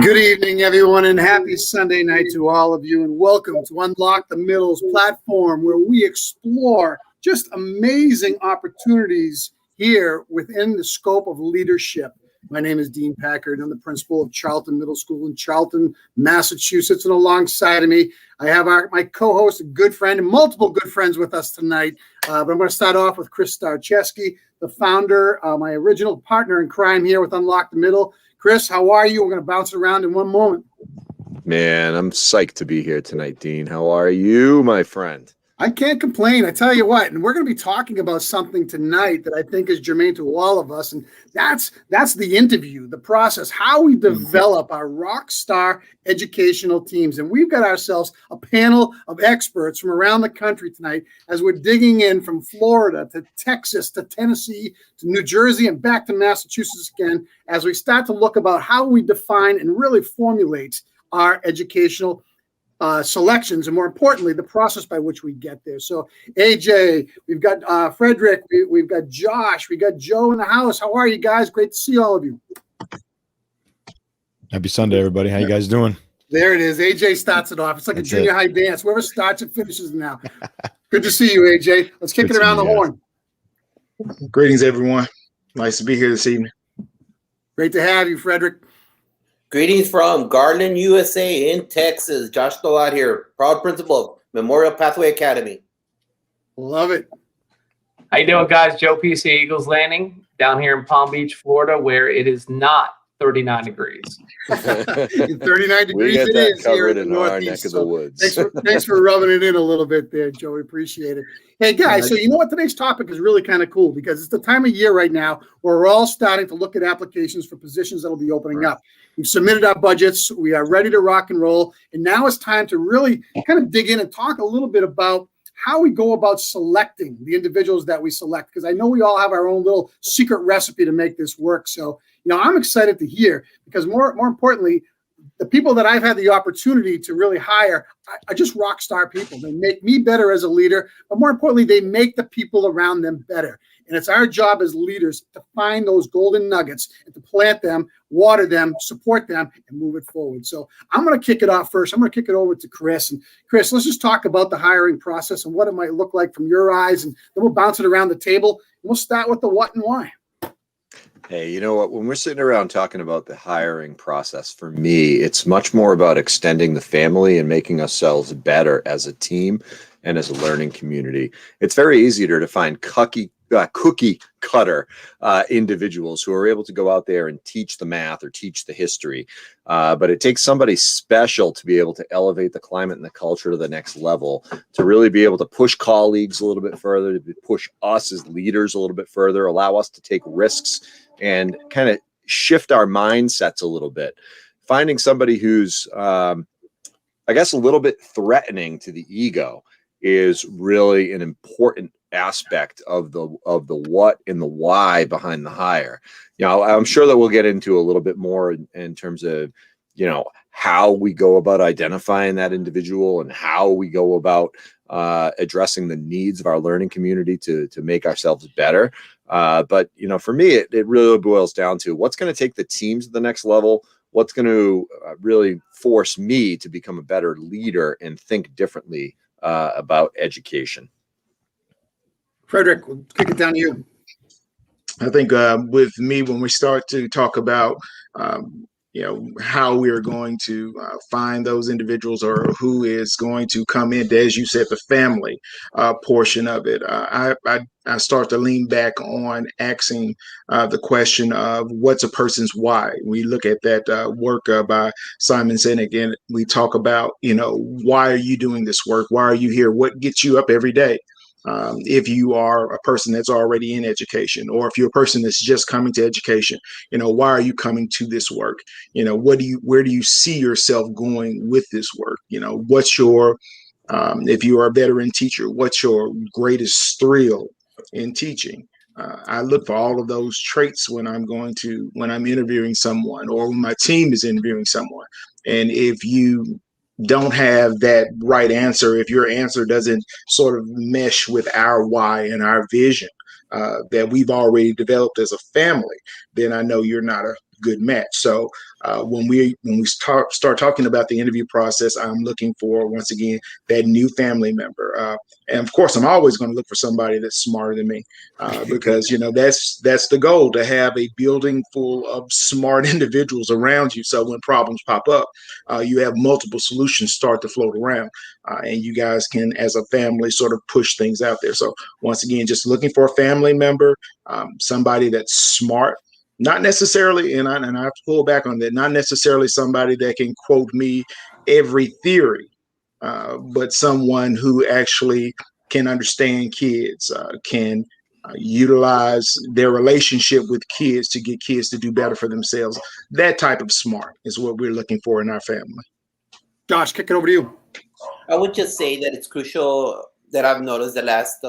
Good evening, everyone, and happy Sunday night to all of you, and welcome to Unlock the Middle's platform, where we explore just amazing opportunities here within the scope of leadership. My name is Dean Packard. I'm the principal of Charlton Middle School in Charlton, Massachusetts, and alongside of me, I have my co-host, a good friend, and multiple good friends with us tonight. But I'm going to start off with Chris Starcheski, the founder, my original partner in crime here with Unlock the Middle. Chris, how are you? We're going to bounce around in one moment. Man, I'm psyched to be here tonight, Dean. How are you, my friend? I can't complain. I tell you what, and we're going to be talking about something tonight that I think is germane to all of us, and that's the interview, the process, how we develop our rock star educational teams. And we've got ourselves a panel of experts from around the country tonight as we're digging in from Florida to Texas to Tennessee to New Jersey and back to Massachusetts again, as we start to look about how we define and really formulate our educational selections, and more importantly, the process by which we get there. So, AJ, we've got Frederick, we've got Josh, we got Joe in the house. How are you guys? Great to see all of you. Happy Sunday, everybody. How you guys doing? There it is. AJ starts it off. It's like a junior high dance. Whoever starts it finishes now. Good to see you, AJ. Let's kick it around the horn. Greetings, everyone. Nice to be here this evening. Great to have you, Frederick. Greetings from Garland, USA in Texas. Josh Stolat here, proud principal of Memorial Pathway Academy. Love it. How you doing, guys? Joe PC, Eagles Landing, down here in Palm Beach, Florida, where it is not 39 degrees. 39 degrees it is here in the Northeast. Neck of the woods. Thanks for rubbing it in a little bit there, Joe. We appreciate it. Hey, guys, so you know what? Today's topic is really kind of cool because it's the time of year right now where we're all starting to look at applications for positions that will be opening up. We've submitted our budgets. We are ready to rock and roll. And now it's time to really kind of dig in and talk a little bit about how we go about selecting the individuals that we select, because I know we all have our own little secret recipe to make this work. So, I'm excited to hear, because more importantly, the people that I've had the opportunity to really hire are just rock star people. They make me better as a leader, but more importantly, they make the people around them better. And it's our job as leaders to find those golden nuggets and to plant them, water them, support them, and move it forward. So I'm going to kick it off first. I'm going to kick it over to Chris. And Chris, let's just talk about the hiring process and what it might look like from your eyes. And then we'll bounce it around the table. And we'll start with the what and why. Hey, you know what? When we're sitting around talking about the hiring process, for me, it's much more about extending the family and making ourselves better as a team and as a learning community. It's very easy to find cookie cutter individuals who are able to go out there and teach the math or teach the history. But it takes somebody special to be able to elevate the climate and the culture to the next level, to really be able to push colleagues a little bit further, to push us as leaders a little bit further, allow us to take risks and kind of shift our mindsets a little bit. Finding somebody who's, I guess, a little bit threatening to the ego is really an important aspect of the what and the why behind the hire. I'm sure that we'll get into a little bit more in terms of, how we go about identifying that individual and how we go about addressing the needs of our learning community to make ourselves better. But for me, it really boils down to what's going to take the teams to the next level, what's going to really force me to become a better leader and think differently about education. Frederick, we'll kick it down to you. I think with me, when we start to talk about, how we are going to find those individuals or who is going to come in, as you said, the family portion of it, I start to lean back on asking the question of what's a person's why. We look at that work by Simon Sinek, and we talk about, why are you doing this work? Why are you here? What gets you up every day? If you are a person that's already in education, or if you're a person that's just coming to education, why are you coming to this work? Where do you see yourself going with this work? What's your, if you are a veteran teacher, what's your greatest thrill in teaching? I look for all of those traits when I'm interviewing someone, or when my team is interviewing someone. And if you don't have that right answer, if your answer doesn't sort of mesh with our why and our vision that we've already developed as a family, then I know you're not a good match. So when we start talking about the interview process, I'm looking for, once again, that new family member. And of course, I'm always going to look for somebody that's smarter than me, because that's the goal, to have a building full of smart individuals around you. So when problems pop up, you have multiple solutions start to float around, and you guys can, as a family, sort of push things out there. So once again, just looking for a family member, somebody that's smart. Not necessarily, and I have to pull back on that, not necessarily somebody that can quote me every theory, but someone who actually can understand kids, can utilize their relationship with kids to get kids to do better for themselves. That type of smart is what we're looking for in our family. Josh, kick it over to you. I would just say that it's crucial that I've noticed the last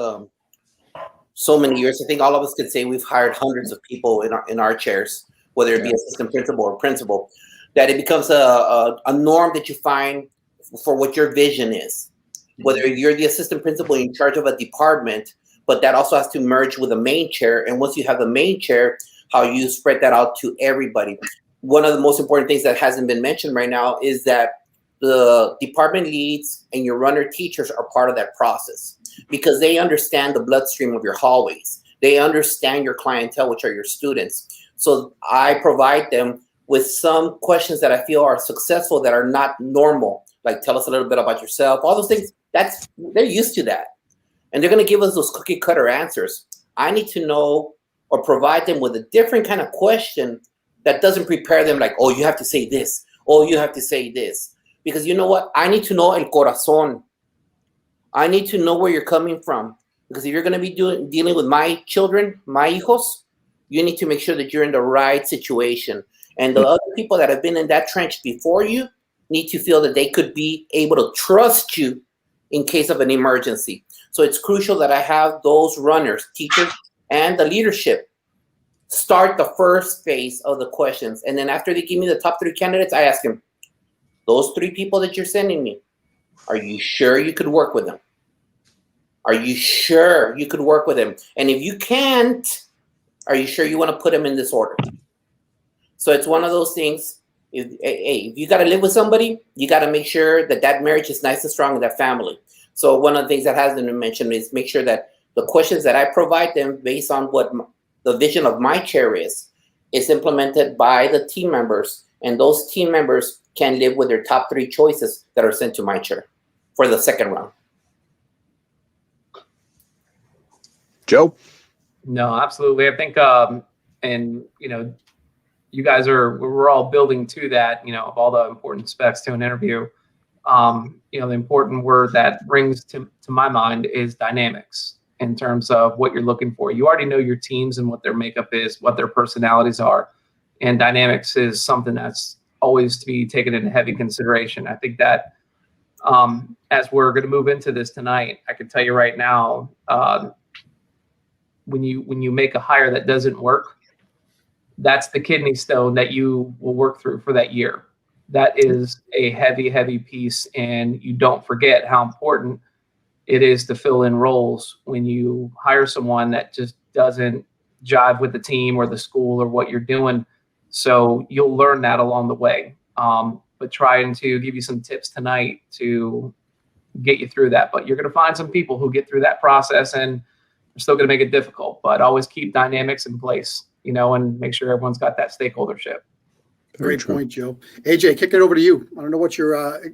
so many years. I think all of us could say we've hired hundreds of people in our chairs, whether it be assistant principal or principal, that it becomes a norm that you find for what your vision is. Whether you're the assistant principal in charge of a department, but that also has to merge with the main chair. And once you have the main chair, how you spread that out to everybody. One of the most important things that hasn't been mentioned right now is that the department leads and your runner teachers are part of that process, because they understand the bloodstream of your hallways. They understand your clientele, which are your students. So I provide them with some questions that I feel are successful that are not normal. Like, tell us a little bit about yourself, all those things. They're used to that. And they're going to give us those cookie cutter answers. I need to know or provide them with a different kind of question that doesn't prepare them like, oh, you have to say this. Oh, you have to say this. Because you know what? I need to know el corazón. I need to know where you're coming from, because if you're going to be dealing with my children, my hijos, you need to make sure that you're in the right situation. And the other people that have been in that trench before you need to feel that they could be able to trust you in case of an emergency. So it's crucial that I have those runners, teachers, and the leadership start the first phase of the questions. And then after they give me the top 3 candidates, I ask them, those 3 people that you're sending me, are you sure you could work with them? Are you sure you could work with them? And if you can't, are you sure you want to put them in this order? So it's one of those things. If you got to live with somebody, you got to make sure that that marriage is nice and strong in that family. So one of the things that hasn't been mentioned is make sure that the questions that I provide them based on what the vision of my chair is implemented by the team members. And those team members can live with their top 3 choices that are sent to my chair for the second round. Joe? No, absolutely. I think, and you guys we're all building to that, of all the important specs to an interview. The important word that brings to my mind is dynamics in terms of what you're looking for. You already know your teams and what their makeup is, what their personalities are. And dynamics is something that's always to be taken into heavy consideration. I think that as we're going to move into this tonight, I can tell you right now, when you make a hire that doesn't work, that's the kidney stone that you will work through for that year. That is a heavy, heavy piece. And you don't forget how important it is to fill in roles when you hire someone that just doesn't jive with the team or the school or what you're doing. So you'll learn that along the way. But trying to give you some tips tonight to get you through that. But you're going to find some people who get through that process and are still going to make it difficult. But always keep dynamics in place, and make sure everyone's got that stakeholdership. Great point, Joe. AJ, kick it over to you. I don't know what your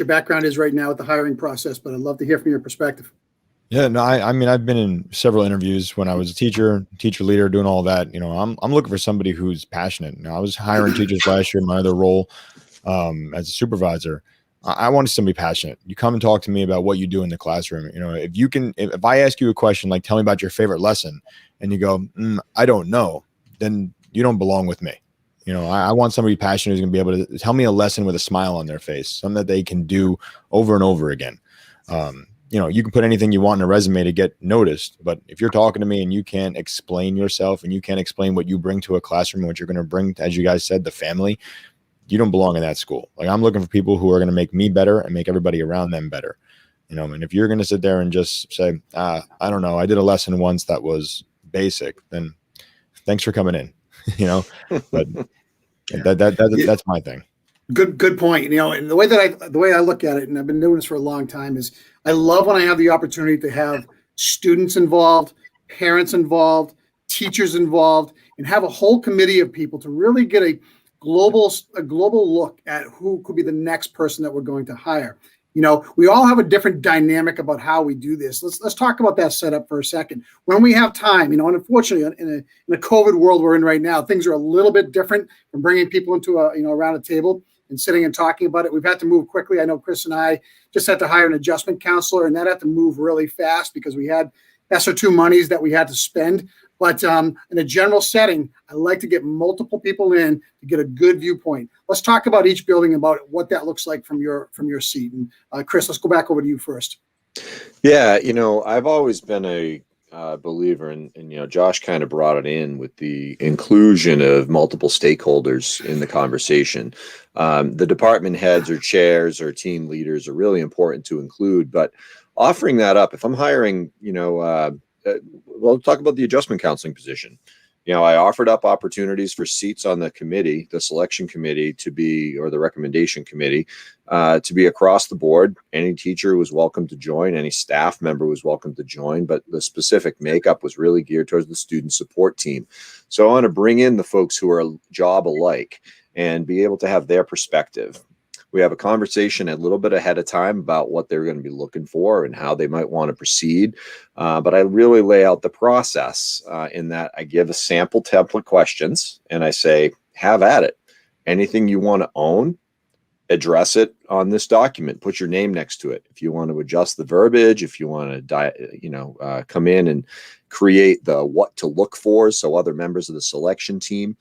background is right now with the hiring process, but I'd love to hear from your perspective. Yeah, no, I mean, I've been in several interviews when I was a teacher leader, doing all that. I'm looking for somebody who's passionate. I was hiring teachers last year in my other role as a supervisor. I wanted somebody passionate. You come and talk to me about what you do in the classroom. If I ask you a question, like, tell me about your favorite lesson, and you go, I don't know, then you don't belong with me. I want somebody passionate who's going to be able to tell me a lesson with a smile on their face, something that they can do over and over again. You can put anything you want in a resume to get noticed, but if you're talking to me and you can't explain yourself and you can't explain what you bring to a classroom and what you're going to bring, as you guys said, the family, you don't belong in that school. Like, I'm looking for people who are going to make me better and make everybody around them better. You know, and if you're going to sit there and just say, I don't know, I did a lesson once that was basic, then thanks for coming in, you know, but that's my thing. Good point. You know, and the way I look at it, and I've been doing this for a long time, is I love when I have the opportunity to have students involved, parents involved, teachers involved, and have a whole committee of people to really get a global look at who could be the next person that we're going to hire. You know, we all have a different dynamic about how we do this. Let's talk about that setup for a second. When we have time, you know, and unfortunately in a COVID world we're in right now, things are a little bit different from bringing people into around a table and sitting and talking about it. We've had to move quickly. I know Chris and I just had to hire an adjustment counselor, and that had to move really fast because we had SR2 monies that we had to spend. But in a general setting, I like to get multiple people in to get a good viewpoint. Let's talk about each building, about what that looks like from your seat. And Chris, let's go back over to you first. Yeah, you know, I've always been a believer in, you know, Josh kind of brought it in with the inclusion of multiple stakeholders in the conversation. The department heads or chairs or team leaders are really important to include, but offering that up, if I'm hiring, you know, we'll talk about the adjustment counseling position. You know, I offered up opportunities for seats on the committee, the selection committee or the recommendation committee, to be across the board. Any teacher was welcome to join, any staff member was welcome to join, but the specific makeup was really geared towards the student support team. So I want to bring in the folks who are job alike and be able to have their perspective. We have a conversation a little bit ahead of time about what they're going to be looking for and how they might want to proceed. But I really lay out the process in that I give a sample template questions and I say, have at it. Anything you want to own, address it on this document. Put your name next to it. If you want to adjust the verbiage, if you want to, come in and create the what to look for, so other members of the selection team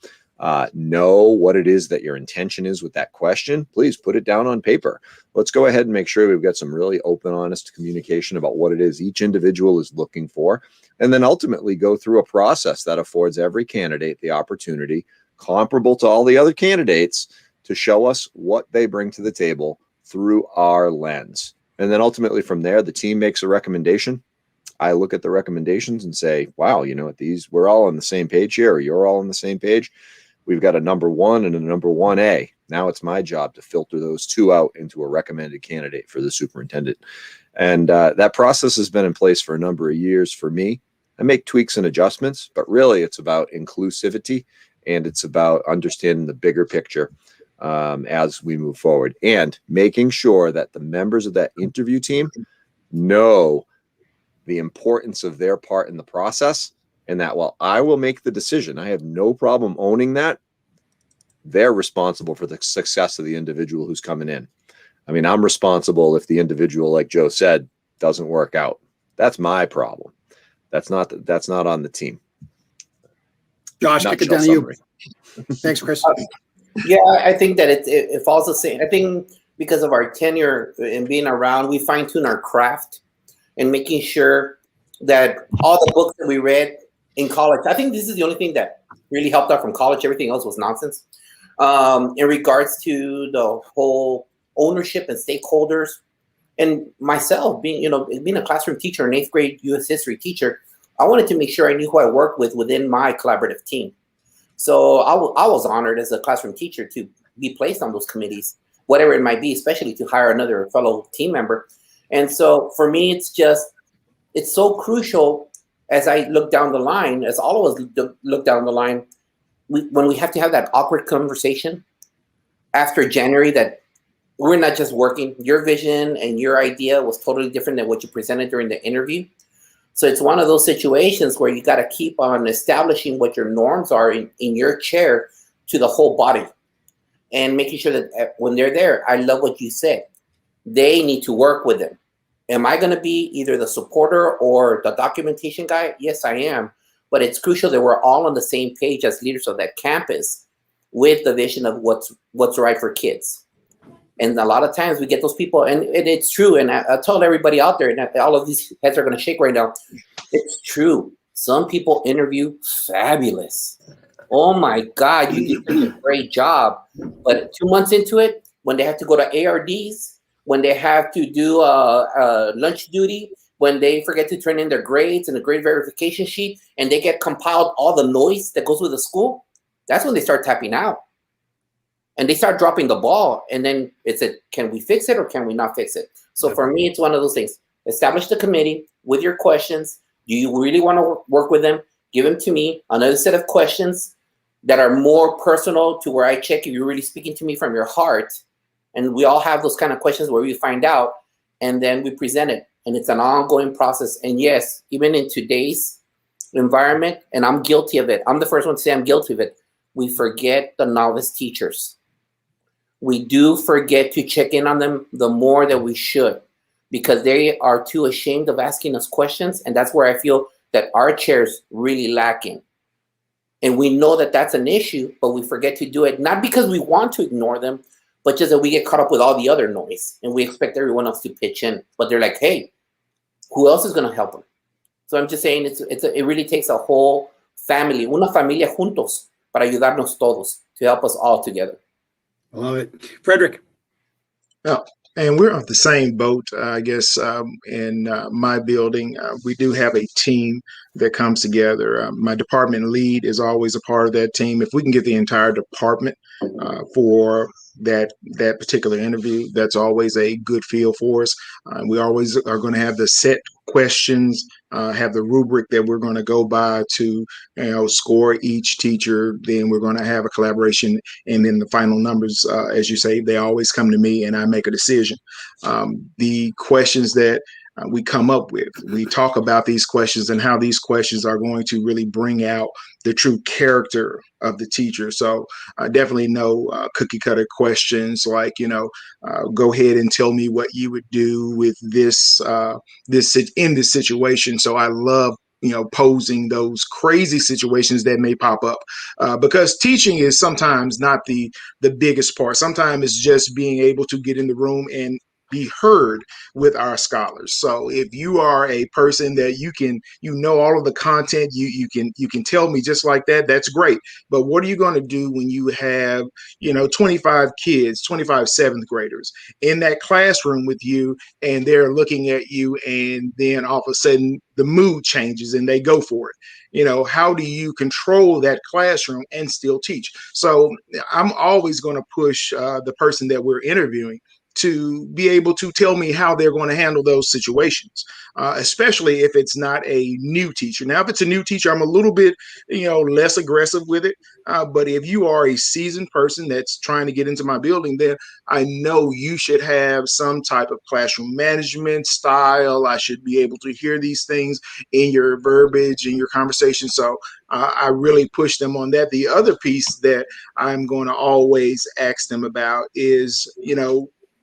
know what it is that your intention is with that question, please put it down on paper. Let's go ahead and make sure we've got some really open, honest communication about what it is each individual is looking for, and then ultimately go through a process that affords every candidate the opportunity, comparable to all the other candidates, to show us what they bring to the table through our lens. And then ultimately from there, the team makes a recommendation. I look at the recommendations and say, wow, you know what, we're all on the same page here, or you're all on the same page. We've got a number 1 and a number 1A. Now it's my job to filter those two out into a recommended candidate for the superintendent. And that process has been in place for a number of years for me. I make tweaks and adjustments, but really it's about inclusivity and it's about understanding the bigger picture as we move forward and making sure that the members of that interview team know the importance of their part in the process, and that while I will make the decision, I have no problem owning that, they're responsible for the success of the individual who's coming in. I mean, I'm responsible if the individual, like Joe said, doesn't work out. That's my problem. That's not on the team. Josh, kick it down to you. Thanks, Chris. Yeah, I think that it falls the same. I think because of our tenure and being around, we fine tune our craft and making sure that all the books that we read in college, I think this is the only thing that really helped out from college. Everything else was nonsense. In regards to the whole ownership and stakeholders, and myself being a classroom teacher, an 8th grade U.S. history teacher, I wanted to make sure I knew who I worked with within my collaborative team. So I was honored as a classroom teacher to be placed on those committees, whatever it might be, especially to hire another fellow team member. And so for me, it's so crucial as I look down the line, as all of us look down the line, when we have to have that awkward conversation after January, that we're not just working. Your vision and your idea was totally different than what you presented during the interview. So it's one of those situations where you got to keep on establishing what your norms are in your chair to the whole body and making sure that when they're there, I love what you said. They need to work with them. Am I going to be either the supporter or the documentation guy? Yes, I am. But it's crucial that we're all on the same page as leaders of that campus with the vision of what's right for kids. And a lot of times we get those people, and it's true. And I told everybody out there, and all of these heads are going to shake right now. It's true. Some people interview fabulous. oh my God, you did such a great job. But 2 months into it, when they have to go to ARDs, when they have to do lunch duty, when they forget to turn in their grades and the grade verification sheet, and they get compiled all the noise that goes with the school, that's when they start tapping out. And they start dropping the ball. And then it's can we fix it or can we not fix it? So for me, it's one of those things. Establish the committee with your questions. Do you really want to work with them? Give them to me. Another set of questions that are more personal, to where I check if you're really speaking to me from your heart. And we all have those kind of questions where we find out, and then we present it. And it's an ongoing process. And yes, even in today's environment, and I'm guilty of it. I'm the first one to say I'm guilty of it. We forget the novice teachers. We do forget to check in on them the more that we should, because they are too ashamed of asking us questions. And that's where I feel that our chair's really lacking. And we know that that's an issue, but we forget to do it, not because we want to ignore them, but just that we get caught up with all the other noise and we expect everyone else to pitch in. But they're like, hey, who else is going to help them? So I'm just saying it really takes a whole family, una familia juntos, para ayudarnos todos, to help us all together. I love it. Frederick. Oh, and we're on the same boat, I guess, in my building. We do have a team that comes together. My department lead is always a part of that team. If we can get the entire department for that particular interview, that's always a good feel for us. We always are going to have the set questions, have the rubric that we're going to go by to, score each teacher. Then we're going to have a collaboration, and then the final numbers, as you say, they always come to me and I make a decision. The questions that we come up with, we talk about these questions and how these questions are going to really bring out the true character of the teacher. So definitely no cookie cutter questions like, go ahead and tell me what you would do with this in this situation. So I love posing those crazy situations that may pop up, because teaching is sometimes not the biggest part. Sometimes it's just being able to get in the room and be heard with our scholars. So if you are a person that you know all of the content, you can tell me just like that, that's great. But what are you going to do when you have 25 kids, 25 seventh graders in that classroom with you, and they're looking at you, and then all of a sudden the mood changes and they go for it? How do you control that classroom and still teach? So I'm always going to push the person that we're interviewing to be able to tell me how they're going to handle those situations, especially if it's not a new teacher. Now, if it's a new teacher, I'm a little bit, less aggressive with it. But if you are a seasoned person that's trying to get into my building, then I know you should have some type of classroom management style. I should be able to hear these things in your verbiage, in your conversation. So I really push them on that. The other piece that I'm going to always ask them about is,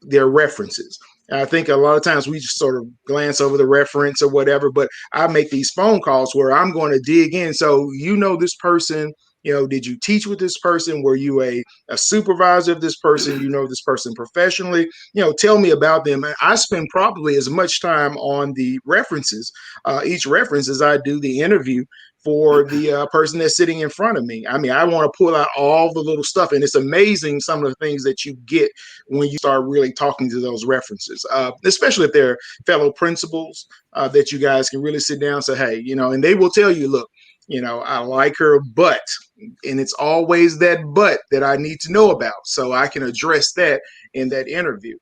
their references. And I think a lot of times we just sort of glance over the reference or whatever, but I make these phone calls where I'm going to dig in. So, this person, did you teach with this person? Were you a supervisor of this person? This person professionally? Tell me about them. I spend probably as much time on the references, each reference, as I do the interview for the person that's sitting in front of me. I mean, I want to pull out all the little stuff, and it's amazing some of the things that you get when you start really talking to those references, especially if they're fellow principals, that you guys can really sit down and say, hey, and they will tell you, look, I like her, but, and it's always that but that I need to know about, so I can address that in that interview.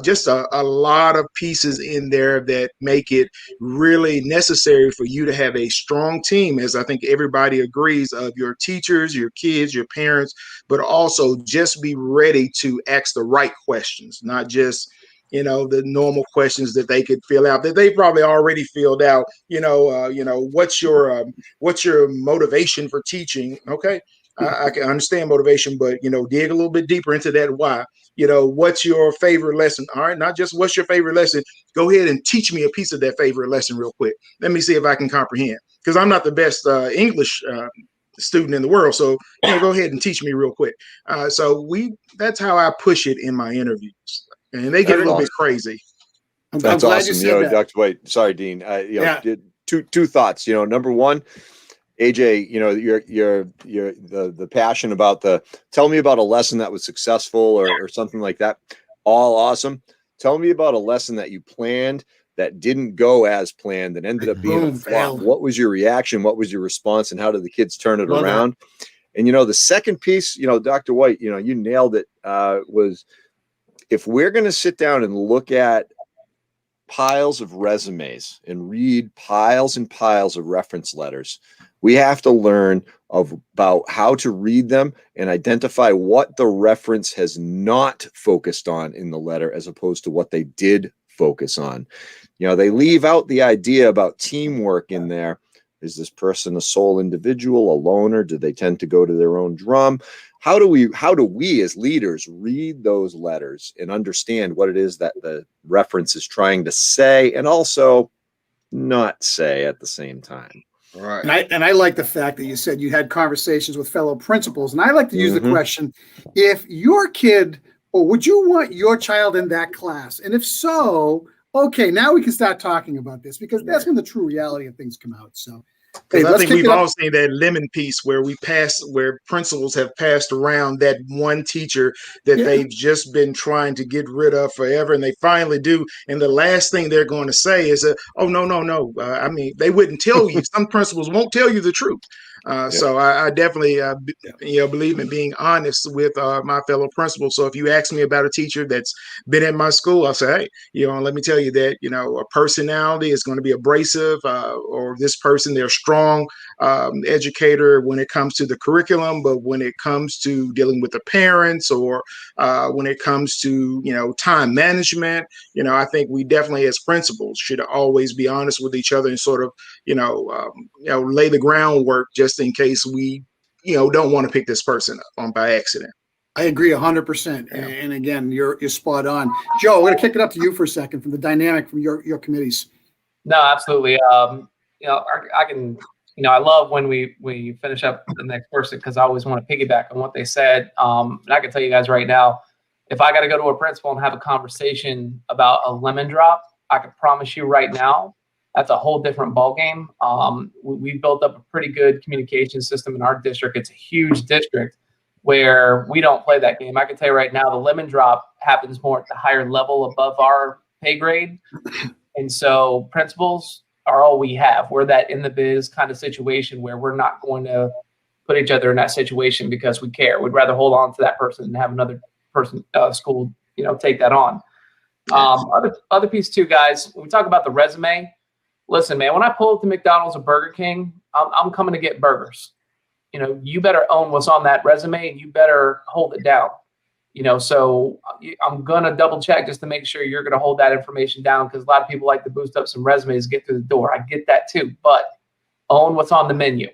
Just a lot of pieces in there that make it really necessary for you to have a strong team, as I think everybody agrees, of your teachers, your kids, your parents, but also just be ready to ask the right questions, not just the normal questions that they could fill out that they probably already filled out. What's your motivation for teaching? Okay, I can understand motivation, but dig a little bit deeper into that why. What's your favorite lesson? All right, not just what's your favorite lesson. Go ahead and teach me a piece of that favorite lesson real quick. Let me see if I can comprehend, because I'm not the best English student in the world. So go ahead and teach me real quick. That's how I push it in my interviews, and they get a little bit crazy. That's glad awesome. you said that. Dr. Wait, sorry, Dean. Two thoughts. Number one, AJ, you know, the passion about tell me about a lesson that was successful or something like that. All awesome. Tell me about a lesson that you planned that didn't go as planned, that ended up being a flop. What was your reaction? What was your response? And how did the kids turn it around? And, you know, the second piece, you know, Dr. White, you know, you nailed it, was if we're going to sit down and look at piles of resumes and read piles and piles of reference letters, we have to learn about how to read them and identify what the reference has not focused on in the letter as opposed to what they did focus on. You know, they leave out the idea about teamwork in there. Is this person a sole individual, a loner? Do they tend to go to their own drum? How do we as leaders read those letters and understand what it is that the reference is trying to say and also not say at the same time? Right. And I like the fact that you said you had conversations with fellow principals. And I like to use the question, if your kid, or would you want your child in that class? And if so, okay, now we can start talking about this, because that's when the true reality of things come out. So Because I think we've all seen that lemon piece where where principals have passed around that one teacher that they've just been trying to get rid of forever, and they finally do. And the last thing they're going to say is, "Oh, no. I mean, they wouldn't tell you. Some principals won't tell you the truth." So I definitely, believe in being honest with my fellow principals. So if you ask me about a teacher that's been at my school, I'll say, hey, let me tell you that, a personality is going to be abrasive, or this person, they're strong educator when it comes to the curriculum, but when it comes to dealing with the parents, or when it comes to, time management, I think we definitely as principals should always be honest with each other and sort of, lay the groundwork just in case we, don't want to pick this person up by accident. I agree 100%. Yeah. And again, you're spot on. Joe, we're going to kick it up to you for a second from the dynamic from your committees. No, absolutely. I can, I love when we finish up the next person, because I always want to piggyback on what they said. And I can tell you guys right now, if I got to go to a principal and have a conversation about a lemon drop, I can promise you right now, that's a whole different ballgame. We built up a pretty good communication system in our district. It's a huge district where we don't play that game. I can tell you right now, the lemon drop happens more at the higher level above our pay grade. And so principals are all we have. We're that in the biz kind of situation where we're not going to put each other in that situation because we care. We'd rather hold on to that person and have another person, school, take that on. Other piece too, guys, when we talk about the resume, listen, man, when I pull up to McDonald's or Burger King, I'm coming to get burgers. You better own what's on that resume and you better hold it down. So I'm going to double check just to make sure you're going to hold that information down, because a lot of people like to boost up some resumes, get through the door. I get that too, but own what's on the menu.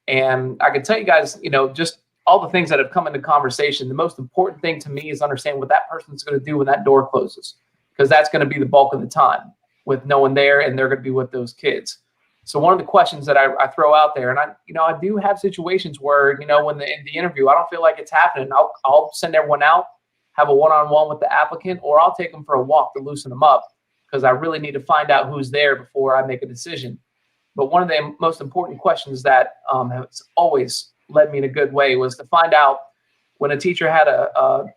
And I can tell you guys, just all the things that have come into conversation, the most important thing to me is understand what that person's going to do when that door closes, because that's going to be the bulk of the time with no one there, and they're going to be with those kids. So one of the questions that I throw out there, and I do have situations where, in the interview, I don't feel like it's happening. I'll send everyone out, have a one-on-one with the applicant, or I'll take them for a walk to loosen them up, because I really need to find out who's there before I make a decision. But one of the most important questions that has always led me in a good way was to find out when a teacher had a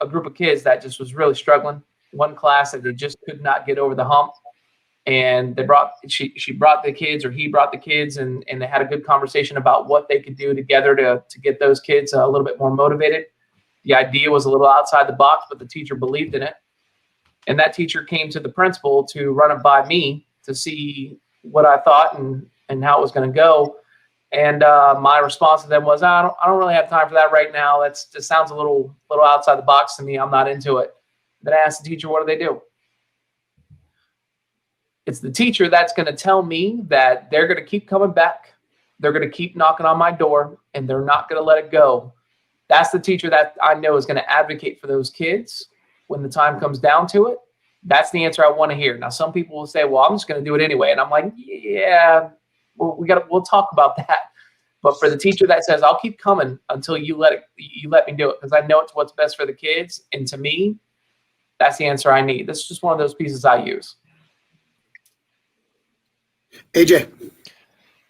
group of kids that just was really struggling, one class that they just could not get over the hump. And she brought the kids, or he brought the kids, and they had a good conversation about what they could do together to get those kids a little bit more motivated. The idea was a little outside the box, but the teacher believed in it. And that teacher came to the principal to run it by me to see what I thought and how it was going to go. And my response to them was, I don't really have time for that right now. That just sounds a little outside the box to me. I'm not into it. Then I asked the teacher, what do they do? It's the teacher that's going to tell me that they're going to keep coming back. They're going to keep knocking on my door, and they're not going to let it go. That's the teacher that I know is going to advocate for those kids when the time comes down to it. That's the answer I want to hear. Now, some people will say, well, I'm just going to do it anyway. And I'm like, yeah, we'll talk about that. But for the teacher that says, I'll keep coming until you let me do it, because I know it's what's best for the kids. And to me, that's the answer I need. This is just one of those pieces I use. AJ.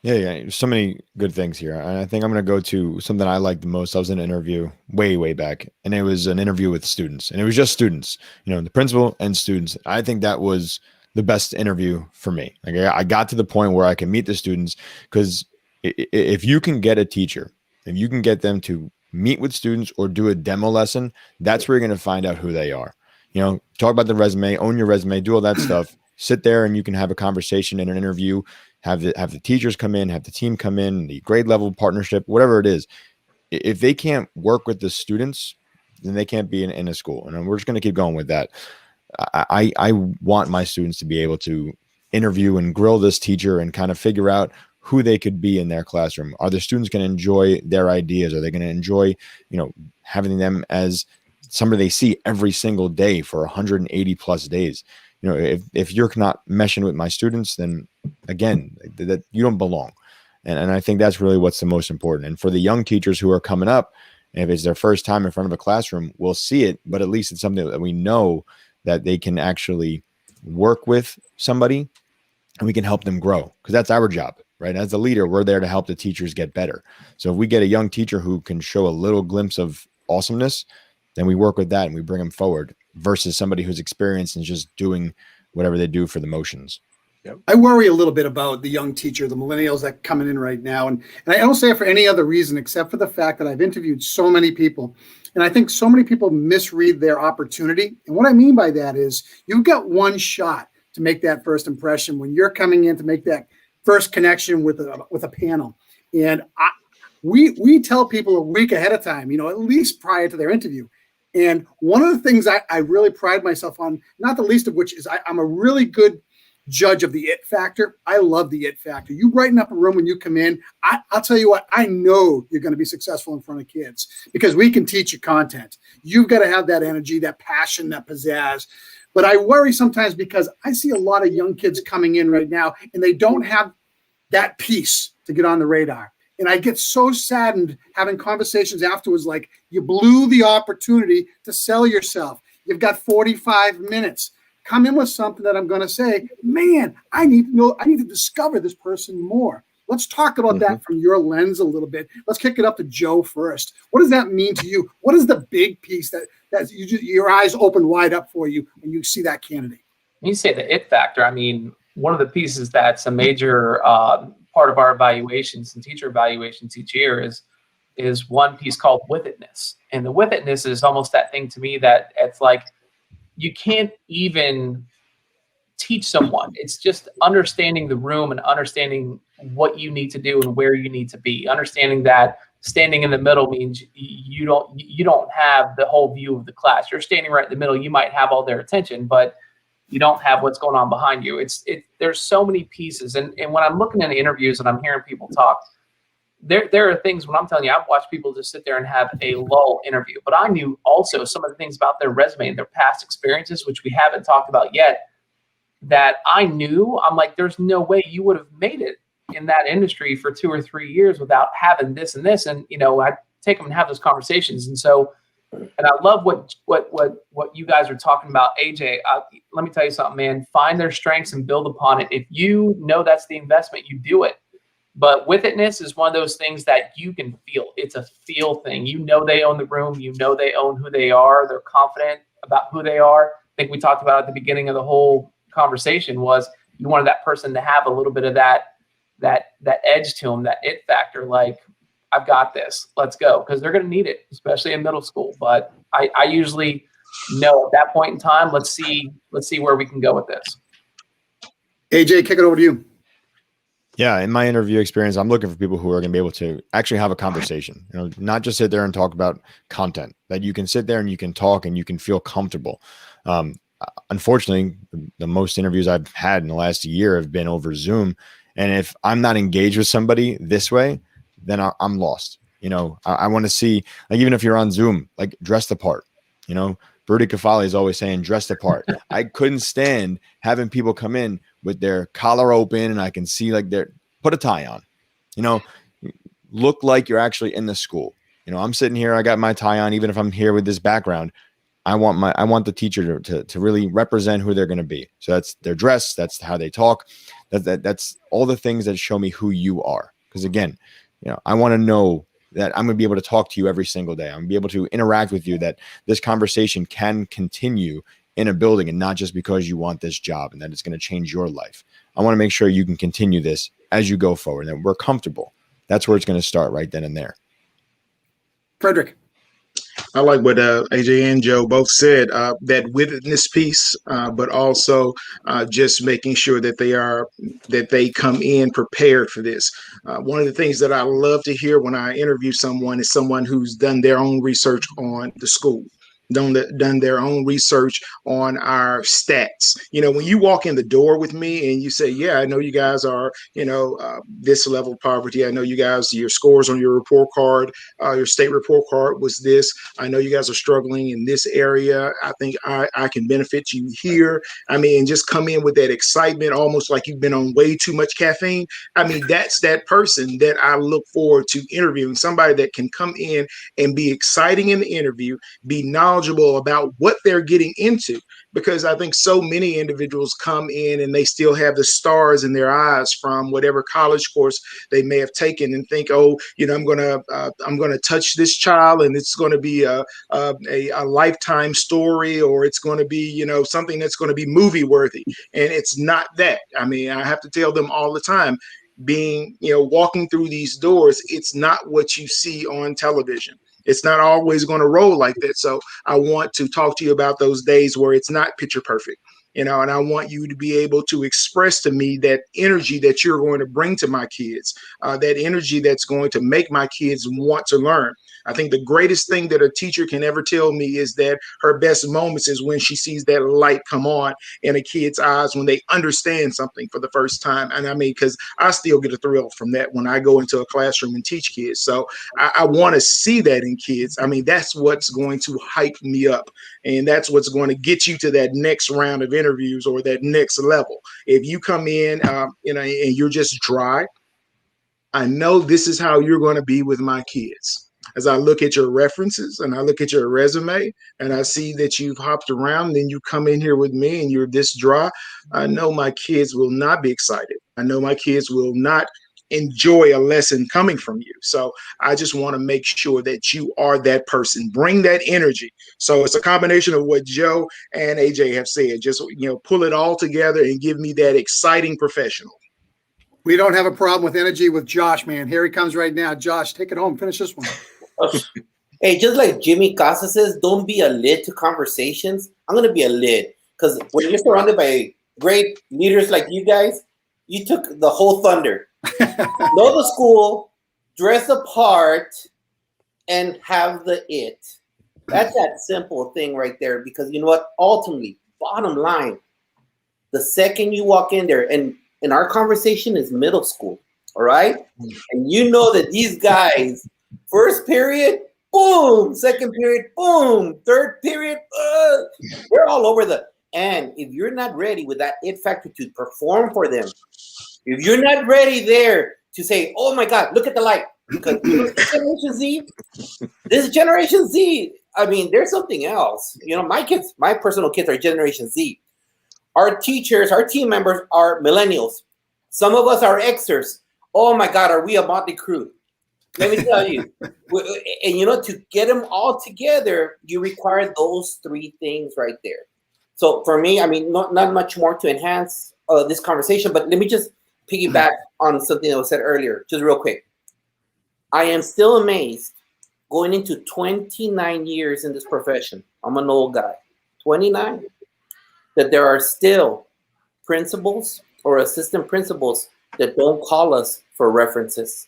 Yeah. So many good things here. And I think I'm going to go to something I like the most. I was in an interview way back, and it was an interview with students, and it was just students, the principal and students. I think that was the best interview for me. Like I got to the point where I can meet the students, because if you can get a teacher, if you can get them to meet with students or do a demo lesson, that's where you're going to find out who they are. Talk about the resume, own your resume, do all that stuff. Sit there and you can have a conversation in an interview. Have the teachers come in, have the team come in, the grade level partnership, whatever it is. If they can't work with the students, then they can't be in a school. And we're just going to keep going with that. I want my students to be able to interview and grill this teacher and kind of figure out who they could be in their classroom. Are the students going to enjoy their ideas? Are they going to enjoy, having them as somebody they see every single day for 180 plus days? If you're not meshing with my students, then again, that you don't belong. And I think that's really what's the most important. And for the young teachers who are coming up, if it's their first time in front of a classroom, we'll see it, but at least it's something that we know that they can actually work with somebody and we can help them grow, because that's our job, right? As the leader, we're there to help the teachers get better. So if we get a young teacher who can show a little glimpse of awesomeness, then we work with that and we bring them forward, versus somebody who's experienced and just doing whatever they do for the motions. Yep. I worry a little bit about the young teacher, the millennials that are coming in right now. And I don't say it for any other reason except for the fact that I've interviewed so many people. And I think so many people misread their opportunity. And what I mean by that is you've got one shot to make that first impression when you're coming in to make that first connection with a panel. And we tell people a week ahead of time, at least prior to their interview. And one of the things I really pride myself on, not the least of which is I'm a really good judge of the it factor. I love the it factor. You brighten up a room when you come in. I'll tell you what, I know you're going to be successful in front of kids because we can teach you content. You've got to have that energy, that passion, that pizzazz. But I worry sometimes because I see a lot of young kids coming in right now and they don't have that piece to get on the radar. And I get so saddened having conversations afterwards like, you blew the opportunity to sell yourself. You've got 45 minutes. Come in with something that I'm going to say, man, I need to discover this person more. Let's talk about that from your lens a little bit. Let's kick it up to Joe first. What does that mean to you? What is the big piece that your eyes open wide up for you when you see that candidate? When you say the it factor, I mean, one of the pieces that's a major part of our evaluations and teacher evaluations each year is one piece called with itness. And the with itness is almost that thing to me that it's like, you can't even teach someone. It's just understanding the room and understanding what you need to do and where you need to be. Understanding that standing in the middle means you don't have the whole view of the class. You're standing right in the middle. You might have all their attention, but you don't have what's going on behind you. There's so many pieces. And when I'm looking at the interviews and I'm hearing people talk, there are things when I'm telling you, I've watched people just sit there and have a lull interview, but I knew also some of the things about their resume and their past experiences, which we haven't talked about yet, that I knew. I'm like, there's no way you would have made it in that industry for 2 or 3 years without having this and this. And, I take them and have those conversations. And so, and I love what you guys are talking about, AJ. Let me tell you something, man, find their strengths and build upon it. If you know that's the investment, you do it. But with itness is one of those things that you can feel. It's a feel thing. They own the room. They own who they are. They're confident about who they are. I think we talked about at the beginning of the whole conversation was you wanted that person to have a little bit of that edge to them, that it factor. Like, I've got this. Let's go, because they're going to need it, especially in middle school. But I usually know at that point in time. Let's see where we can go with this. AJ, kick it over to you. Yeah, in my interview experience, I'm looking for people who are going to be able to actually have a conversation, not just sit there and talk about content, that you can sit there and you can talk and you can feel comfortable. Unfortunately, the most interviews I've had in the last year have been over Zoom. And if I'm not engaged with somebody this way, then I'm lost. I want to see, like, even if you're on Zoom, like, dress the part. Rudy Kafali is always saying dress the part. I couldn't stand having people come in with their collar open and I can see like put a tie on, look like you're actually in the school. I'm sitting here, I got my tie on, even if I'm here with this background, I want the teacher to really represent who they're going to be. So that's their dress, that's how they talk, that's all the things that show me who you are. Because again, I want to know that I'm going to be able to talk to you every single day. I'm going to be able to interact with you, that this conversation can continue in a building and not just because you want this job and that it's going to change your life. I want to make sure you can continue this as you go forward and we're comfortable. That's where it's going to start, right then and there. Frederick. I like what AJ and Joe both said, that witness piece, but also just making sure that they come in prepared for this. One of the things that I love to hear when I interview someone is someone who's done their own research on the school, done their own research on our stats. When you walk in the door with me and you say, yeah, I know you guys are, this level of poverty. I know you guys, your scores on your report card, your state report card was this. I know you guys are struggling in this area. I think I can benefit you here. And just come in with that excitement, almost like you've been on way too much caffeine. That's that person that I look forward to interviewing, somebody that can come in and be exciting in the interview, be knowledgeable about what they're getting into. Because I think so many individuals come in and they still have the stars in their eyes from whatever college course they may have taken and think, oh, I'm gonna touch this child and it's going to be a lifetime story, or it's going to be something that's going to be movie worthy. And it's not that. I have to tell them all the time, walking through these doors, it's not what you see on television. It's not always going to roll like that. So I want to talk to you about those days where it's not picture perfect, and I want you to be able to express to me that energy that you're going to bring to my kids, that energy that's going to make my kids want to learn. I think the greatest thing that a teacher can ever tell me is that her best moments is when she sees that light come on in a kid's eyes when they understand something for the first time. And because I still get a thrill from that when I go into a classroom and teach kids. So I want to see that in kids. That's what's going to hype me up. And that's what's going to get you to that next round of interviews or that next level. If you come in, and you're just dry, I know this is how you're going to be with my kids. As I look at your references and I look at your resume and I see that you've hopped around, then you come in here with me and you're this dry, I know my kids will not be excited. I know my kids will not enjoy a lesson coming from you. So I just want to make sure that you are that person. Bring that energy. So it's a combination of what Joe and AJ have said. Just, pull it all together and give me that exciting professional. We don't have a problem with energy with Josh, man. Here he comes right now. Josh, take it home. Finish this one. Hey, just like Jimmy Casa says, don't be a lid to conversations. I'm going to be a lid, because when you're surrounded by great leaders like you guys, you took the whole thunder. Know the school, dress apart, and have the it. That's that simple thing right there, because you know what? Ultimately, bottom line, the second you walk in there, and our conversation is middle school, all right? And you know that these guys, first period, boom, second period, boom, third period, they're all over and if you're not ready with that it factor to perform for them, if you're not ready there to say, oh my God, look at the light, because Generation Z, this Generation Z, there's something else. My kids, my personal kids are Generation Z. Our teachers, our team members are millennials. Some of us are Xers. Oh my God, are we a motley crew? Let me tell you. And to get them all together, you require those three things right there. So for me, not much more to enhance this conversation, but let me just piggyback on something that was said earlier, just real quick. I am still amazed going into 29 years in this profession. I'm an old guy, 29. That there are still principals or assistant principals that don't call us for references.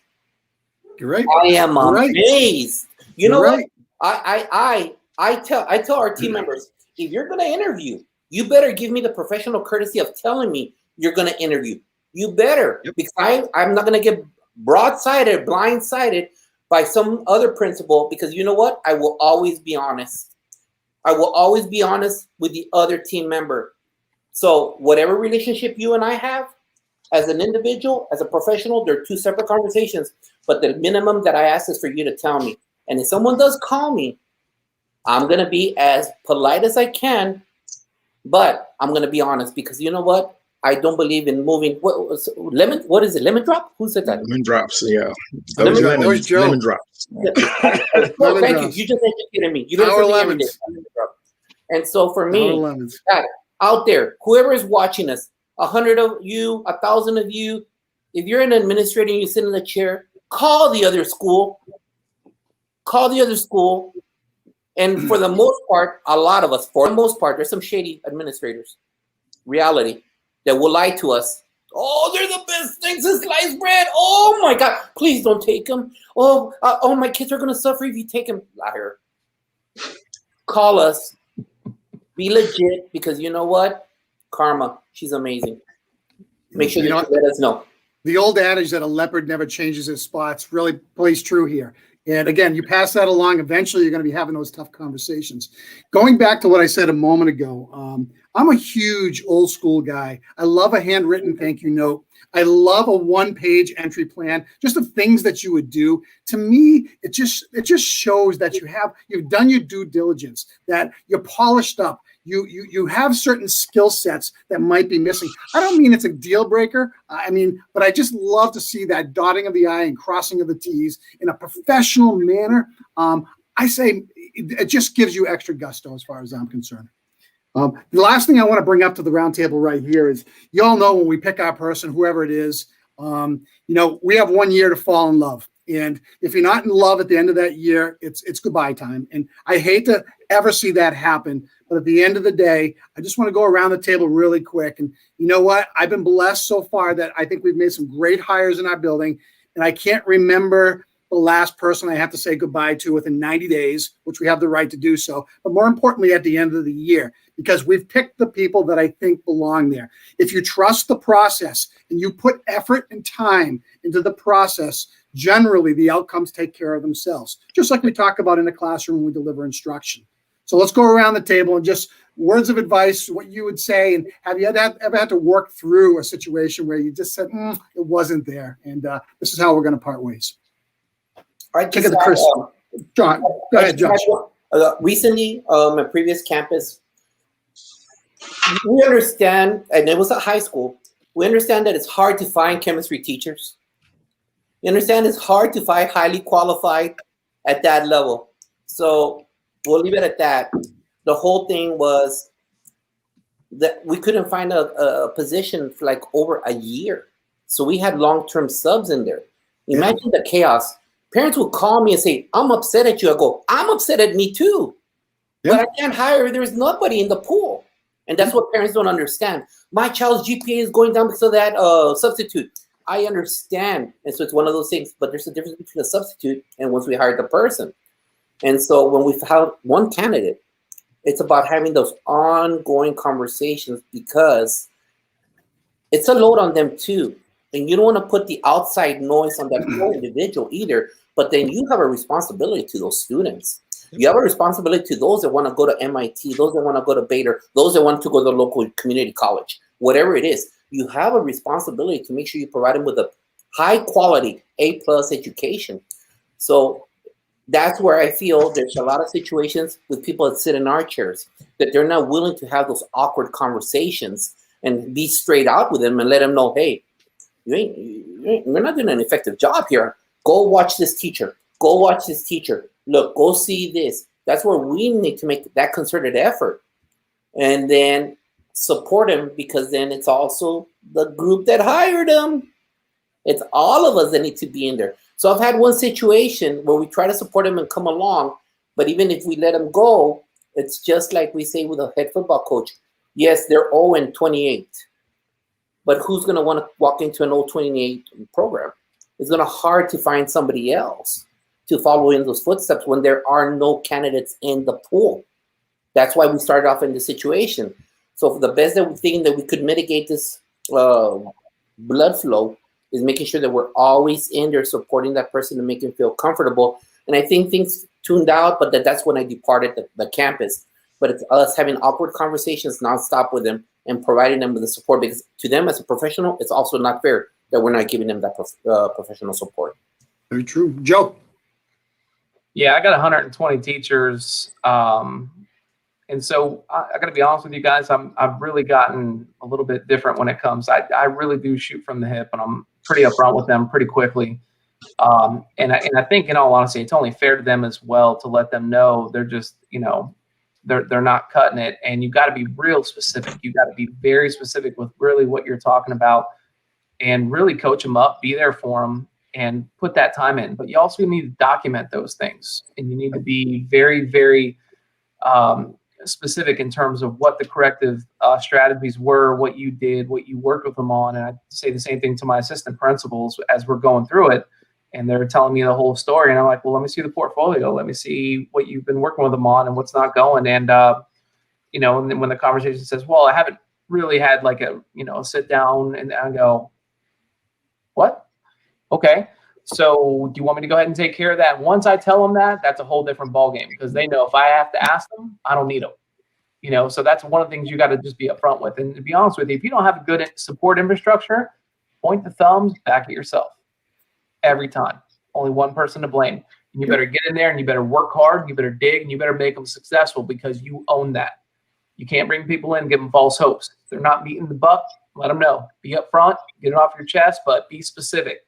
You're right. I am amazed. You know right. what? I tell our team members, if you're going to interview, you better give me the professional courtesy of telling me you're going to interview. You better, because I'm not going to get broadsided, blindsided by some other principal, because you know what? I will always be honest. I will always be honest with the other team member. So whatever relationship you and I have as an individual, as a professional, they're two separate conversations. But the minimum that I ask is for you to tell me. And if someone does call me I'm going to be as polite as I can, but I'm going to be honest, because you know what? I don't believe in moving. What is it? Lemon drop? Who said that? Lemon drops, yeah. Lemon Those Where's Joe? lemon drops. Oh, Lemon thank drops. you. You just educated me. You learn Our something every day. lemons. Lemon drop. And so for Our me, lemons. God, out there, whoever is watching us, 100 of you, 1,000 of you, if you're an administrator and you sit in the chair, call the other school. Call the other school. And for the most part, a lot of us, for the most part, there's some shady administrators, reality, that will lie to us. Oh, they're the best things since sliced bread. Oh my God, please don't take them. Oh, my kids are going to suffer if you take them. Liar. Call us. Be legit, because you know what? Karma, she's amazing. Make sure you let us know. The old adage that a leopard never changes its spots really plays true here. And again, you pass that along, eventually you're going to be having those tough conversations. Going back to what I said a moment ago, I'm a huge old school guy. I love a handwritten thank you note. I love a one-page entry plan, just the things that you would do. To me, it just shows that you've done your due diligence, that you're polished up. You have certain skill sets that might be missing. I don't mean it's a deal breaker. But I just love to see that dotting of the I and crossing of the T's in a professional manner. I say it just gives you extra gusto as far as I'm concerned. The last thing I want to bring up to the round table right here is, you all know when we pick our person, whoever it is, we have 1 year to fall in love. And if you're not in love at the end of that year, it's goodbye time. And I hate to ever see that happen. But at the end of the day, I just want to go around the table really quick. And you know what? I've been blessed so far that I think we've made some great hires in our building. And I can't remember the last person I have to say goodbye to within 90 days, which we have the right to do so. But more importantly, at the end of the year, because we've picked the people that I think belong there. If you trust the process and you put effort and time into the process, generally the outcomes take care of themselves, just like we talk about in the classroom when we deliver instruction. So let's go around the table and just words of advice, what you would say. And have you ever had to work through a situation where you just said, it wasn't there, and this is how we're going to part ways? All right, Take it to Chris. John, go ahead, Josh. Recently, my previous campus, we understand, and it was at high school, we understand that it's hard to find chemistry teachers. You understand it's hard to find highly qualified at that level. So we'll leave it at that. The whole thing was that we couldn't find a position for like over a year. So we had long-term subs in there. Imagine the chaos. Parents would call me and say, I'm upset at you. I go, I'm upset at me too. But I can't hire. There's nobody in the pool. And that's what parents don't understand. My child's GPA is going down because of that substitute. I understand. And so it's one of those things. But there's a difference between a substitute and once we hired the person. And so when we found one candidate, it's about having those ongoing conversations, because it's a load on them too. And you don't want to put the outside noise on that poor individual either. But then you have a responsibility to those students. You have a responsibility to those that want to go to MIT, those that want to go to Baylor, those that want to go to the local community college, whatever it is. You have a responsibility to make sure you provide them with a high quality A+ education. So that's where I feel there's a lot of situations with people that sit in our chairs that they're not willing to have those awkward conversations and be straight out with them and let them know, hey, you're not doing an effective job here. Go watch this teacher. Go watch this teacher. Look, go see this. That's where we need to make that concerted effort. And then support them, because then it's also the group that hired them. It's all of us that need to be in there. So I've had one situation where we try to support them and come along, but even if we let them go, it's just like we say with a head football coach. Yes, they're 0-28, but who's going to want to walk into an 0-28 program? It's going to be hard to find somebody else to follow in those footsteps when there are no candidates in the pool. That's why we started off in this situation. So for the best thing that we could mitigate this blood flow is making sure that we're always in there supporting that person to make him feel comfortable. And I think things tuned out, but that's when I departed the campus. But it's us having awkward conversations nonstop with them and providing them with the support, because to them as a professional, it's also not fair that we're not giving them that professional support. Very true. Joe? Yeah, I got 120 teachers. And so I got to be honest with you guys, I've really gotten a little bit different when it comes. I really do shoot from the hip, and I'm pretty upfront with them pretty quickly. And I think, in all honesty, it's only fair to them as well to let them know they're just, they're not cutting it. And you got to be real specific. You got to be very specific with really what you're talking about, and really coach them up, be there for them, and put that time in. But you also need to document those things, and you need to be very, very specific in terms of what the corrective strategies were, what you did, what you worked with them on. And I say the same thing to my assistant principals as we're going through it, and they're telling me the whole story. And I'm like, well, let me see the portfolio. Let me see what you've been working with them on and what's not going. And, and then when the conversation says, well, I haven't really had like a sit down, and I go, what? Okay. So do you want me to go ahead and take care of that? Once I tell them that, that's a whole different ballgame, because they know if I have to ask them, I don't need them. So that's one of the things you got to just be upfront with. And to be honest with you, if you don't have a good support infrastructure, point the thumbs back at yourself every time. Only one person to blame. And you better get in there, and you better work hard, you better dig, and you better make them successful, because you own that. You can't bring people in, give them false hopes. If they're not meeting the buck, let them know. Be upfront, get it off your chest, but be specific.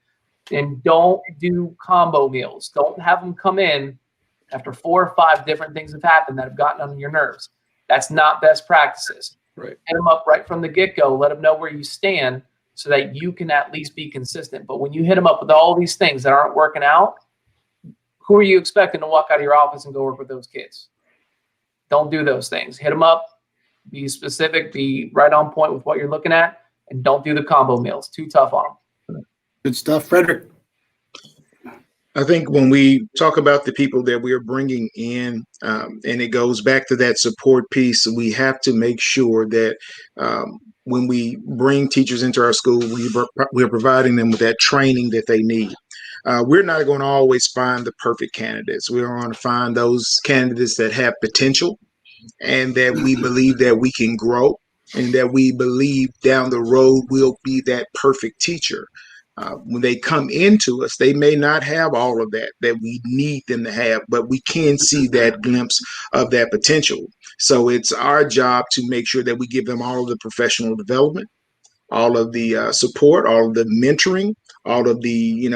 And don't do combo meals. Don't have them come in after 4 or 5 different things have happened that have gotten on your nerves. That's not best practices. Right. Hit them up right from the get-go. Let them know where you stand so that you can at least be consistent. But when you hit them up with all these things that aren't working out, who are you expecting to walk out of your office and go work with those kids? Don't do those things. Hit them up. Be specific. Be right on point with what you're looking at. And don't do the combo meals. Too tough on them. Good stuff, Frederick. I think when we talk about the people that we're bringing in, and it goes back to that support piece, we have to make sure that when we bring teachers into our school, we're providing them with that training that they need. We're not going to always find the perfect candidates. We're going to find those candidates that have potential, and that we believe that we can grow, and that we believe down the road we'll be that perfect teacher. When they come into us, they may not have all of that we need them to have, but we can see that glimpse of that potential. So it's our job to make sure that we give them all of the professional development, all of the support, all of the mentoring, all of the,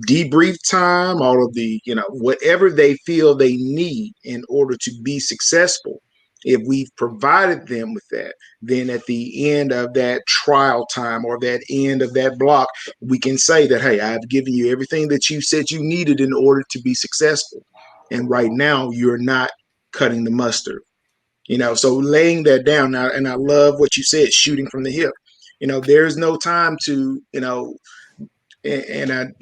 debrief time, all of the, whatever they feel they need in order to be successful. If we've provided them with that, then at the end of that trial time or that end of that block, we can say that, hey, I've given you everything that you said you needed in order to be successful. And right now you're not cutting the mustard. So laying that down now, and I love what you said, shooting from the hip. There's no time to, and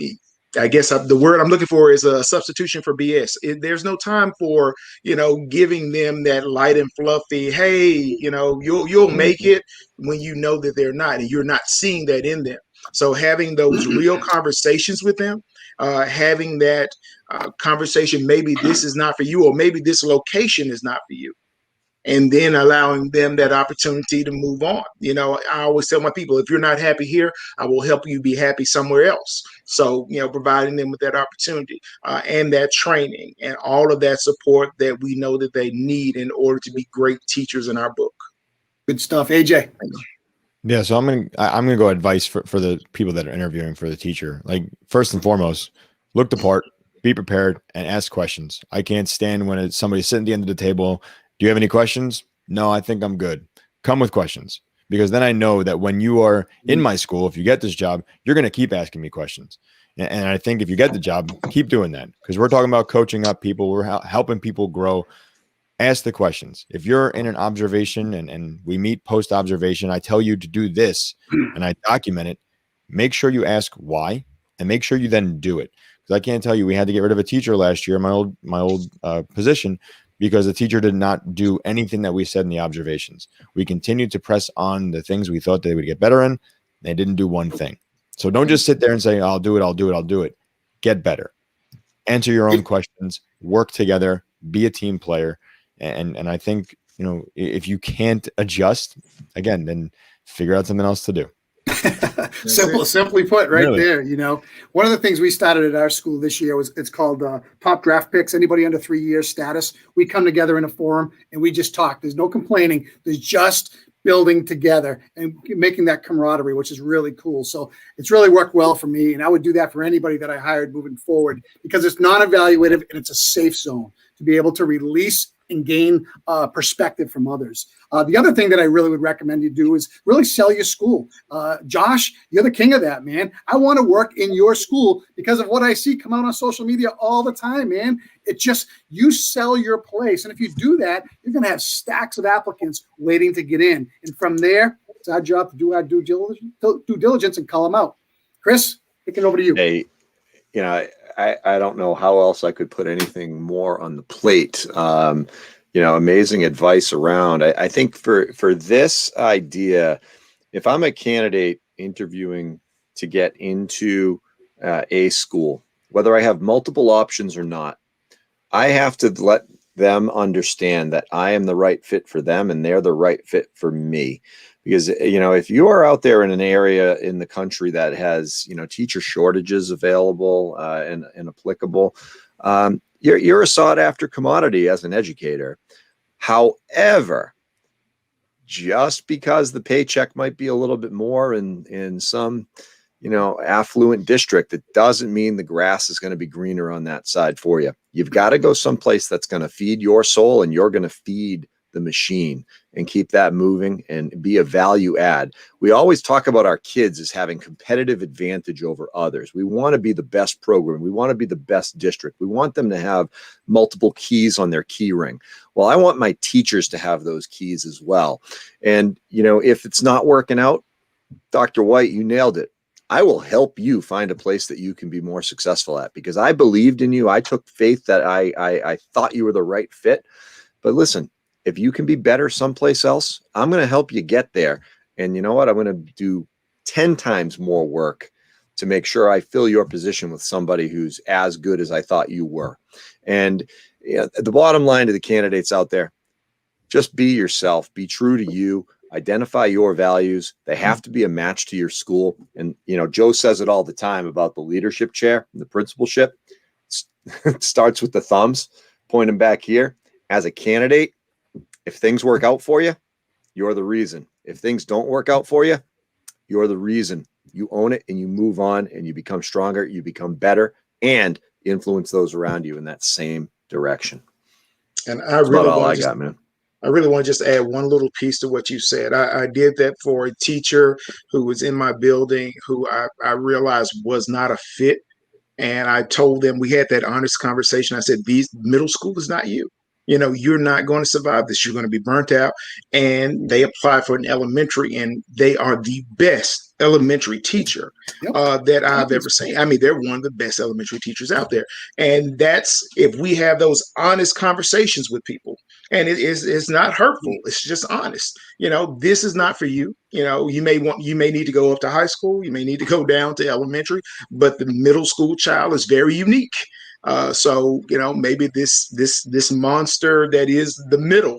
I guess the word I'm looking for is a substitution for BS. There's no time for, giving them that light and fluffy, hey, you'll make it, when you know that they're not, and you're not seeing that in them. So having those real conversations with them, having that conversation, maybe this is not for you, or maybe this location is not for you. And then allowing them that opportunity to move on. I always tell my people, if you're not happy here, I will help you be happy somewhere else. So, providing them with that opportunity and that training and all of that support that we know that they need in order to be great teachers in our book. Good stuff, AJ. Yeah, so I'm gonna go advice for the people that are interviewing for the teacher. Like, first and foremost, look the part, be prepared, and ask questions. I can't stand when it's somebody sitting at the end of the table. Do you have any questions? No, I think I'm good. Come with questions, because then I know that when you are in my school, if you get this job, you're going to keep asking me questions. And I think if you get the job, keep doing that, because we're talking about coaching up people. We're helping people grow. Ask the questions. If you're in an observation and we meet post observation, I tell you to do this and I document it. Make sure you ask why, and make sure you then do it. Because I can't tell you, we had to get rid of a teacher last year, my old position, because the teacher did not do anything that we said in the observations. We continued to press on the things we thought they would get better in. They didn't do one thing. So don't just sit there and say, I'll do it. Get better. Answer your own questions. Work together. Be a team player. And I think, if you can't adjust, again, then figure out something else to do. Simply put, right Really? there. You know, one of the things we started at our school this year was it's called Top Draft Picks. Anybody under 3 years status, we come together in a forum and we just talk. There's no complaining. There's just building together and making that camaraderie, which is really cool. So it's really worked well for me, and I would do that for anybody that I hired moving forward because it's non-evaluative and it's a safe zone to be able to release and gain perspective from others. The other thing that I really would recommend you do is really sell your school. Josh, you're the king of that, man. I want to work in your school because of what I see come out on social media all the time, man. It just, you sell your place. And if you do that, you're going to have stacks of applicants waiting to get in. And from there, it's our job to do our due diligence and call them out. Chris, kicking over to you. Hey, you know, I don't know how else I could put anything more on the plate. You know, amazing advice around. I think for this idea, if I'm a candidate interviewing to get into a school, whether I have multiple options or not, I have to let them understand that I am the right fit for them and they're the right fit for me. Because, you know, if you are out there in an area in the country that has, you know, teacher shortages available and applicable, you're a sought after commodity as an educator. However, just because the paycheck might be a little bit more in some, you know, affluent district, it doesn't mean the grass is going to be greener on that side for you. You've got to go someplace that's going to feed your soul and you're going to feed the machine and keep that moving and be a value add. We always talk about our kids as having competitive advantage over others. We want to be the best program. We want to be the best district. We want them to have multiple keys on their key ring. Well, I want my teachers to have those keys as well. And, you know, if it's not working out, Dr. White, you nailed it. I will help you find a place that you can be more successful at because I believed in you. I took faith that I thought you were the right fit. But listen, if you can be better someplace else, I'm going to help you get there. And you know what? I'm going to do 10 times more work to make sure I fill your position with somebody who's as good as I thought you were. And you know, the bottom line to the candidates out there, just be yourself, be true to you, identify your values. They have to be a match to your school. And, you know, Joe says it all the time about the leadership chair and the principalship. It starts with the thumbs, point them back here. As a candidate, if things work out for you, you're the reason. If things don't work out for you, you're the reason. You own it and you move on and you become stronger, you become better and influence those around you in that same direction. And That's about all I got, man. I really want to just add one little piece to what you said. I did that for a teacher who was in my building who I realized was not a fit. And I told them, we had that honest conversation. I said, these middle school is not you. You know, you're not going to survive this. You're going to be burnt out. And they applied for an elementary, and they are the best elementary teacher that I've ever seen. I mean, they're one of the best elementary teachers out there. And that's if we have those honest conversations with people. And it's not hurtful. It's just honest. You know, this is not for you. You know, you may need to go up to high school. You may need to go down to elementary, but the middle school child is very unique. So, you know, maybe this monster that is the middle,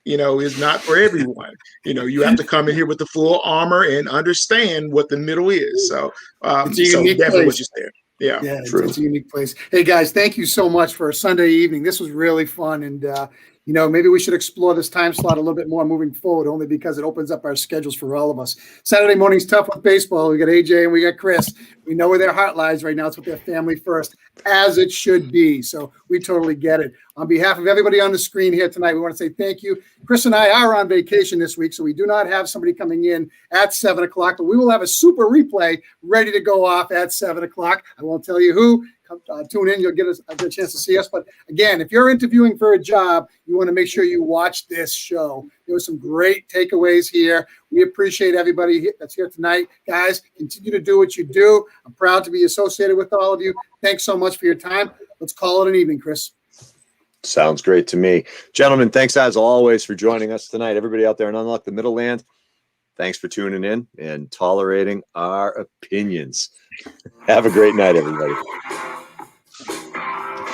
you know, is not for everyone. You know, you have to come in here with the full armor and understand what the middle is. So, It's a unique definitely place. what you said. Yeah, it's a unique place. Hey guys, thank you so much for a Sunday evening. This was really fun, and you know, maybe we should explore this time slot a little bit more moving forward, only because it opens up our schedules for all of us. Saturday morning's tough with baseball. We got AJ and we got Chris. We know where their heart lies right now. It's with their family first, as it should be. So we totally get it. On behalf of everybody on the screen here tonight, we want to say thank you. Chris and I are on vacation this week, so we do not have somebody coming in at 7 o'clock, but we will have a super replay ready to go off at 7 o'clock. I won't tell you who. Tune in. You'll get a chance to see us. But again, if you're interviewing for a job, you want to make sure you watch this show. There were some great takeaways here. We appreciate everybody that's here tonight. Guys, continue to do what you do. I'm proud to be associated with all of you. Thanks so much for your time. Let's call it an evening, Chris. Sounds great to me. Gentlemen, thanks as always for joining us tonight. Everybody out there in Unlock the Middle Land, thanks for tuning in and tolerating our opinions. Have a great night, everybody.